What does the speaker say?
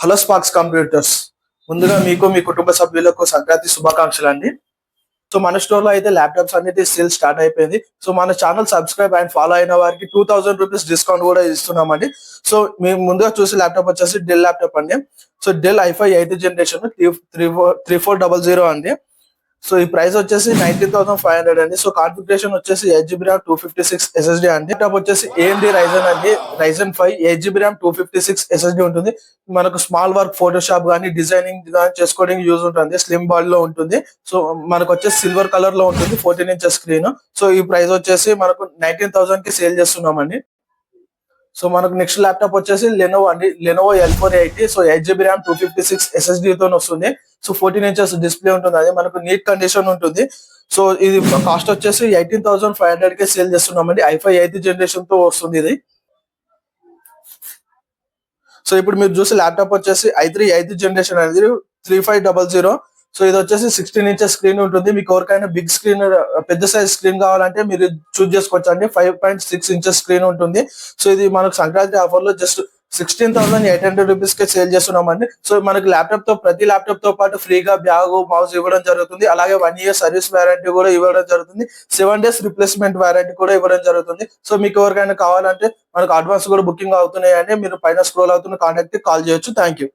Hello sparks computers. ముందుగా మీకు మీ కుటుంబ సభ్యులకు సంక్రాంతి శుభాకాంక్షలు అండి. సో మన స్టోర్ లో అయితే ల్యాప్టాప్స్ అనేది సేల్ స్టార్ట్ అయిపోయింది. సో మన ఛానల్ సబ్స్క్రైబ్ అండ్ ఫాలో అయిన వారికి 2000 రూపీస్ డిస్కౌంట్ కూడా ఇస్తున్నామండి. సో మేము ముందుగా చూసి ల్యాప్టాప్ వచ్చేసి డెల్ ల్యాప్టాప్ అండి. సో డెల్ ఐ5 8th జనరేషన్ 3400 అండి. సో ఈ ప్రైస్ వచ్చేసి 19,500 అండి. సో కాన్ఫిగరేషన్ వచ్చేసి 8GB RAM 256 SSD అండి. ల్యాప్టాప్ వచ్చేసి AMD Ryzen అండి. Ryzen 5 8GB RAM 256 SSD ఉంటుంది. మనకు స్మాల్ వర్క్ ఫోటోషాప్ కానీ డిజైనింగ్ చేసుకోవడానికి యూజ్ ఉంటుంది. స్లిమ్ బాడీ లో ఉంటుంది. సో మనకు వచ్చేసి సిల్వర్ కలర్ లో ఉంటుంది. 14 ఇంచెస్ స్క్రీన్. సో ఈ ప్రైస్ వచ్చేసి మనకు 19,000 కి సేల్ చేస్తున్నామండి. సో మనకు నెక్స్ట్ ల్యాప్టాప్ వచ్చేసి లెనోవో అండి. Lenovo L480. So 8GB RAM 256 SSD తో వస్తుంది. సో 14 ఇంచెస్ డిస్ప్లే ఉంటుంది. అది మనకు నీట్ కండిషన్ ఉంటుంది. సో ఇది కాస్ట్ వచ్చేసి 18,500 కి సేల్ చేస్తున్నామండి. i5 8th జనరేషన్ తో వస్తుంది ఇది. సో ఇప్పుడు మీరు చూసే ల్యాప్టాప్ వచ్చేసి i3 8th జనరేషన్ అనేది 3500. సో ఇది వచ్చేసి 16 ఇంచెస్ స్క్రీన్ ఉంటుంది. మీకు ఎవరికైనా బిగ్ స్క్రీన్ పెద్ద సైజ్ స్క్రీన్ కావాలంటే మీరు చూస్ చేసుకోవచ్చు అండి. 5.6 ఇంచెస్ స్క్రీన్ ఉంటుంది. సో ఇది మనకు సంక్రాంతి ఆఫర్ లో జస్ట్ 16,800 రూపీస్ కి సేల్ చేస్తున్నామండి. సో మనకి ల్యాప్టాప్ తో ప్రతి ల్యాప్టాప్ తో పాటు ఫ్రీగా బ్యాగ్ మౌస్ ఇవ్వడం జరుగుతుంది. అలాగే 1 year సర్వీస్ వారంటీ కూడా ఇవ్వడం జరుగుతుంది. 7 days రిప్లేస్మెంట్ వారంటీ కూడా ఇవ్వడం జరుగుతుంది. సో మీకు ఎవరికైనా కావాలంటే మనకు అడ్వాన్స్ కూడా బుకింగ్ అవుతున్నాయండి. మీరు పైన స్క్రోల్ అవుతున్న కాంటాక్ట్ కి కాల్ చేయొచ్చు. Thank you.